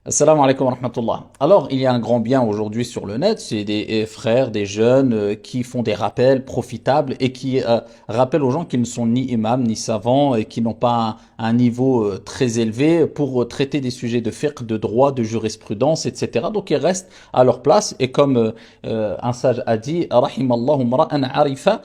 Assalamu alaikum wa rahmatullah. Alors, il y a un grand bien aujourd'hui sur le net, c'est des frères, des jeunes qui font des rappels profitables et qui rappellent aux gens qu'ils ne sont ni imams ni savants et qui n'ont pas un niveau très élevé pour traiter des sujets de fiqh, de droit, de jurisprudence, etc. Donc, ils restent à leur place et comme un sage a dit, Rahimallahu mra'an arifa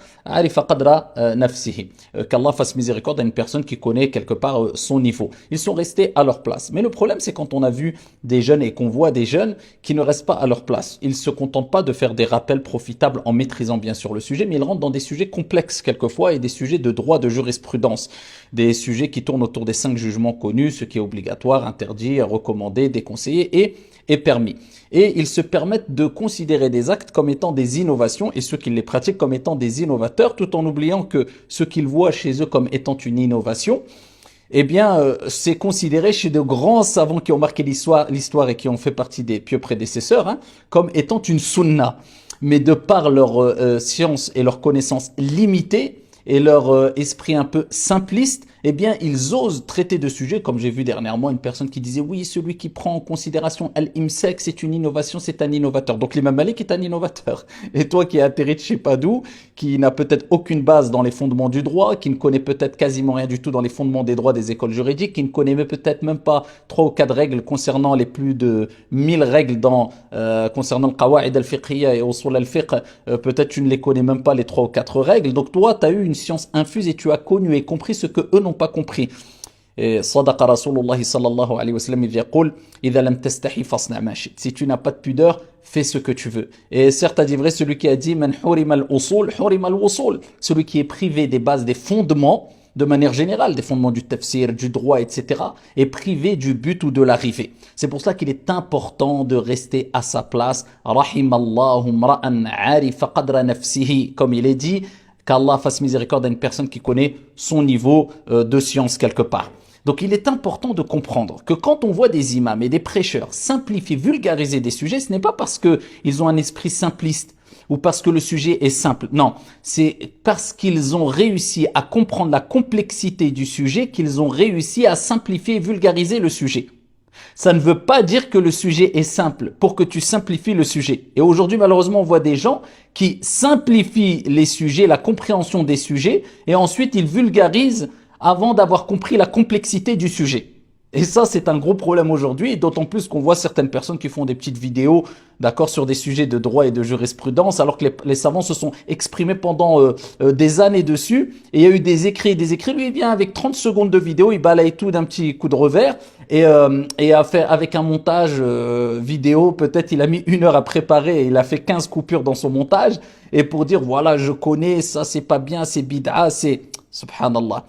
qadra nafsihi. Qu'Allah fasse miséricorde à une personne qui connaît quelque part son niveau. Ils sont restés à leur place. Mais le problème, c'est quand on a vu des jeunes et qu'on voit des jeunes qui ne restent pas à leur place. Ils se contentent pas de faire des rappels profitables en maîtrisant bien sûr le sujet, mais ils rentrent dans des sujets complexes quelquefois et des sujets de droit, de jurisprudence, des sujets qui tournent autour des 5 jugements connus, ce qui est obligatoire, interdit, recommandé, déconseillé et permis. Et ils se permettent de considérer des actes comme étant des innovations et ceux qui les pratiquent comme étant des innovateurs, tout en oubliant que ce qu'ils voient chez eux comme étant une innovation, eh bien, c'est considéré chez de grands savants qui ont marqué l'histoire et qui ont fait partie des pieux prédécesseurs, hein, comme étant une sunna. Mais de par leur science et leur connaissance limitée et leur esprit un peu simpliste, eh bien, ils osent traiter de sujets, comme j'ai vu dernièrement une personne qui disait, oui, celui qui prend en considération al-imsak, c'est une innovation, c'est un innovateur. Donc l'imam Malik est un innovateur. Et toi qui es atterri de je sais pas d'où, qui n'a peut-être aucune base dans les fondements du droit, qui ne connaît peut-être quasiment rien du tout dans les fondements des droits des écoles juridiques, qui ne connaît peut-être même pas 3 ou 4 règles concernant les plus de 1000 règles concernant le qawa'id al-fiqhiyya et usul al-fiqh, peut-être tu ne les connais même pas les 3 ou 4 règles. Donc toi, tu as eu une science infuse et tu as connu et compris ce que eux n'ont pas compris. Et Sadaqa Rasulullah sallallahu alayhi wa sallam, il yaqul, idha lam tastahi fasna' ma shi'ta. Si tu n'as pas de pudeur, fais ce que tu veux. Et certes, a dit vrai celui qui a dit man hurima al-usul, hurima al-wusul. Celui qui est privé des bases, des fondements, de manière générale, des fondements du tafsir, du droit, etc., est privé du but ou de l'arrivée. C'est pour cela qu'il est important de rester à sa place. Rahimallahu mra'an 'arifa qadra nafsihi, comme il est dit, qu'Allah fasse miséricorde à une personne qui connaît son niveau de science quelque part. Donc il est important de comprendre que quand on voit des imams et des prêcheurs simplifier, vulgariser des sujets, ce n'est pas parce qu'ils ont un esprit simpliste ou parce que le sujet est simple. Non, c'est parce qu'ils ont réussi à comprendre la complexité du sujet qu'ils ont réussi à simplifier et vulgariser le sujet. Ça ne veut pas dire que le sujet est simple pour que tu simplifies le sujet. Et aujourd'hui, malheureusement, on voit des gens qui simplifient les sujets, la compréhension des sujets, et ensuite ils vulgarisent avant d'avoir compris la complexité du sujet. Et ça, c'est un gros problème aujourd'hui, d'autant plus qu'on voit certaines personnes qui font des petites vidéos, d'accord, sur des sujets de droit et de jurisprudence, alors que les savants se sont exprimés pendant des années dessus, et il y a eu des écrits et des écrits. Lui, il vient avec 30 secondes de vidéo, il balaye tout d'un petit coup de revers, et a fait avec un montage vidéo, peut-être il a mis 1 heure à préparer, et il a fait 15 coupures dans son montage, et pour dire, voilà, je connais, ça c'est pas bien, c'est bid'a, c'est... Subhanallah.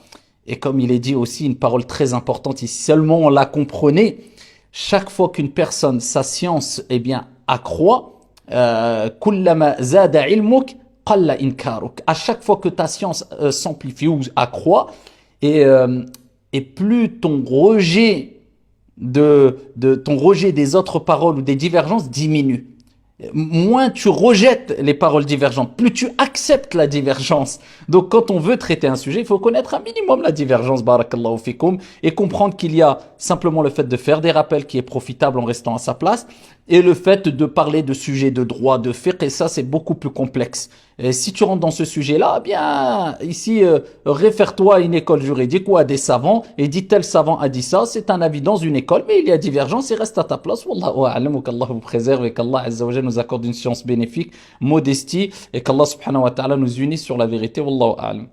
Et comme il est dit aussi une parole très importante, si seulement on la comprenait, chaque fois qu'une personne, sa science, eh bien, accroît, kullama zada ilmuk, qalla inkaruk. À chaque fois que ta science s'amplifie ou accroît, et, et plus ton rejet ton rejet des autres paroles ou des divergences diminue. Moins tu rejettes les paroles divergentes, plus tu acceptes la divergence. Donc quand on veut traiter un sujet, il faut connaître un minimum la divergence, barakallahu fikum, et comprendre qu'il y a simplement le fait de faire des rappels qui est profitable en restant à sa place, et le fait de parler de sujets de droit, de fiqh, et ça c'est beaucoup plus complexe. Et si tu rentres dans ce sujet-là, eh bien ici, réfère-toi à une école juridique ou à des savants, et dis tel savant a dit ça, c'est un avis dans une école, mais il y a divergence, et reste à ta place. Wallahu a'lam, qu'Allah vous préserve et qu'Allah azza wa jalla nous accorde une science bénéfique, modestie, et qu'Allah subhanahu wa ta'ala nous unisse sur la vérité. Wallahu a'lam.